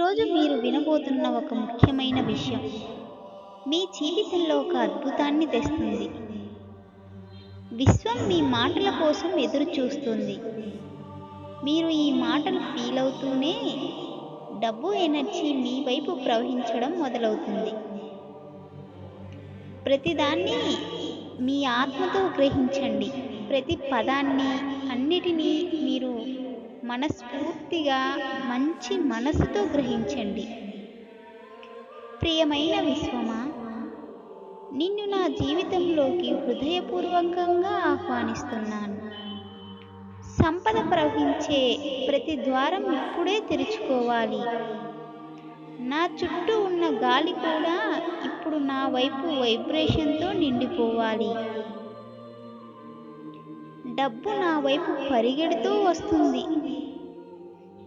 ఈరోజు మీరు వినబోతున్న ఒక ముఖ్యమైన విషయం మీ జీవితంలో ఒక అద్భుతాన్ని తెస్తుంది. విశ్వం మీ మాటల కోసం ఎదురు చూస్తుంది. మీరు ఈ మాటలు ఫీల్ అవుతూనే డబ్బు ఎనర్జీ మీ వైపు ప్రవహించడం మొదలవుతుంది. ప్రతిదాన్ని మీ ఆత్మతో గ్రహించండి. ప్రతి పదాన్ని, అన్నిటినీ మీరు మనస్ఫూర్తిగా మంచి మనసుతో గ్రహించండి. ప్రియమైన విశ్వమా, నిన్ను నా జీవితంలోకి హృదయపూర్వకంగా ఆహ్వానిస్తున్నాను. సంపద ప్రవహించే ప్రతి ద్వారం ఇప్పుడే తెరుచుకోవాలి. నా చుట్టూ ఉన్న గాలి కూడా ఇప్పుడు నా వైపు వైబ్రేషన్తో నిండిపోవాలి. డబ్బు నా వైపు పరిగెడుతూ వస్తుంది.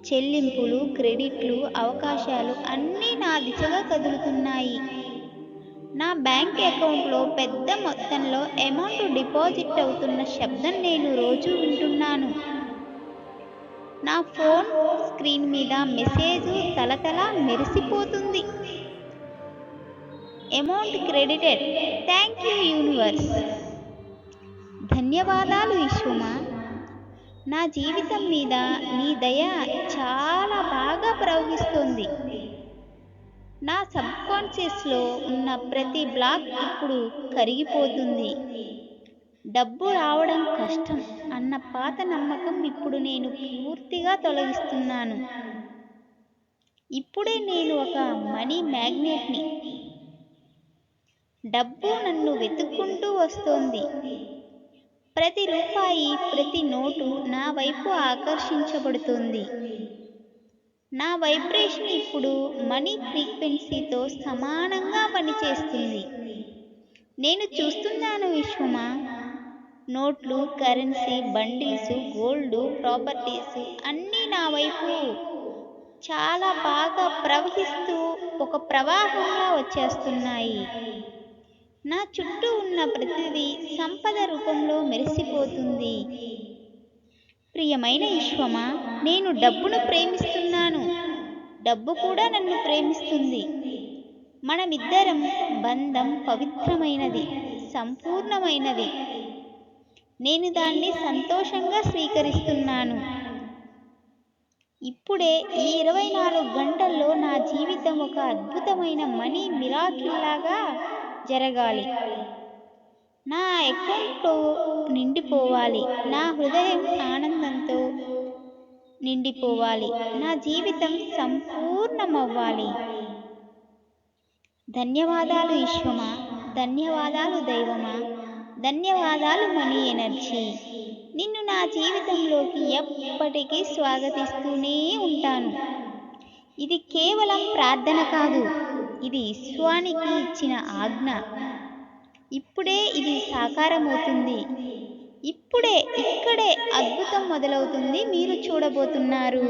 చెల్లింపులు, క్రెడిట్లు, అవకాశాలు అన్నీ నా దిశగా కదులుతున్నాయి. నా బ్యాంక్ అకౌంట్లో పెద్ద మొత్తంలో అమౌంట్ డిపాజిట్ అవుతున్న శబ్దం నేను రోజు వింటున్నాను. నా ఫోన్ స్క్రీన్ మీద మెసేజ్ తలతల మెరిసిపోతుంది. Amount credited. Thank you universe. ధన్యవాదాలు విశ్వమా. నా జీవితం మీద నీ దయ చాలా బాగా ప్రవహిస్తుంది. నా సబ్కాన్షియస్లో ఉన్న ప్రతి బ్లాక్ ఇప్పుడు కరిగిపోతుంది. డబ్బు రావడం కష్టం అన్న పాత నమ్మకం ఇప్పుడు నేను పూర్తిగా తొలగిస్తున్నాను. ఇప్పుడే నేను ఒక మనీ మ్యాగ్నెట్ని. డబ్బు నన్ను వెతుక్కుంటూ వస్తోంది. ప్రతి రూపాయి, ప్రతి నోటు నా వైపు ఆకర్షించబడుతుంది. నా వైబ్రేషన్ ఇప్పుడు మనీ ఫ్రీక్వెన్సీతో సమానంగా పనిచేస్తుంది. నేను చూస్తున్నాను విశ్వమా. నోట్లు, కరెన్సీ, బండిల్స్, గోల్డ్, ప్రాపర్టీస్ అన్నీ నా వైపు చాలా బాగా ప్రవహిస్తూ ఒక ప్రవాహంలా వచ్చేస్తున్నాయి. నా చుట్టూ ఉన్న ప్రతిదీ సంపద రూపంలో మెరిసిపోతుంది. ప్రియమైన విశ్వమా, నేను డబ్బును ప్రేమిస్తున్నాను. డబ్బు కూడా నన్ను ప్రేమిస్తుంది. మనమిద్దరం బంధం పవిత్రమైనది, సంపూర్ణమైనది. నేను దాన్ని సంతోషంగా స్వీకరిస్తున్నాను. ఇప్పుడే ఈ 24 గంటల్లో నా జీవితం ఒక అద్భుతమైన మనీ మిరాకిల్ లాగా జరగాలి. నా అకౌంట్లో నిండిపోవాలి. నా హృదయం ఆనందంతో నిండిపోవాలి. నా జీవితం సంపూర్ణమవ్వాలి. ధన్యవాదాలు విశ్వమా. ధన్యవాదాలు దైవమా. ధన్యవాదాలు మనీ ఎనర్జీ. నిన్ను నా జీవితంలోకి ఎప్పటికీ స్వాగతిస్తూనే ఉంటాను. ఇది కేవలం ప్రార్థన కాదు, ఇది విశ్వానికి ఇచ్చిన ఆజ్ఞ. ఇప్పుడే ఇది సాకారమవుతుంది. ఇప్పుడే ఇక్కడే అద్భుతం మొదలవుతుంది. మీరు చూడబోతున్నారు.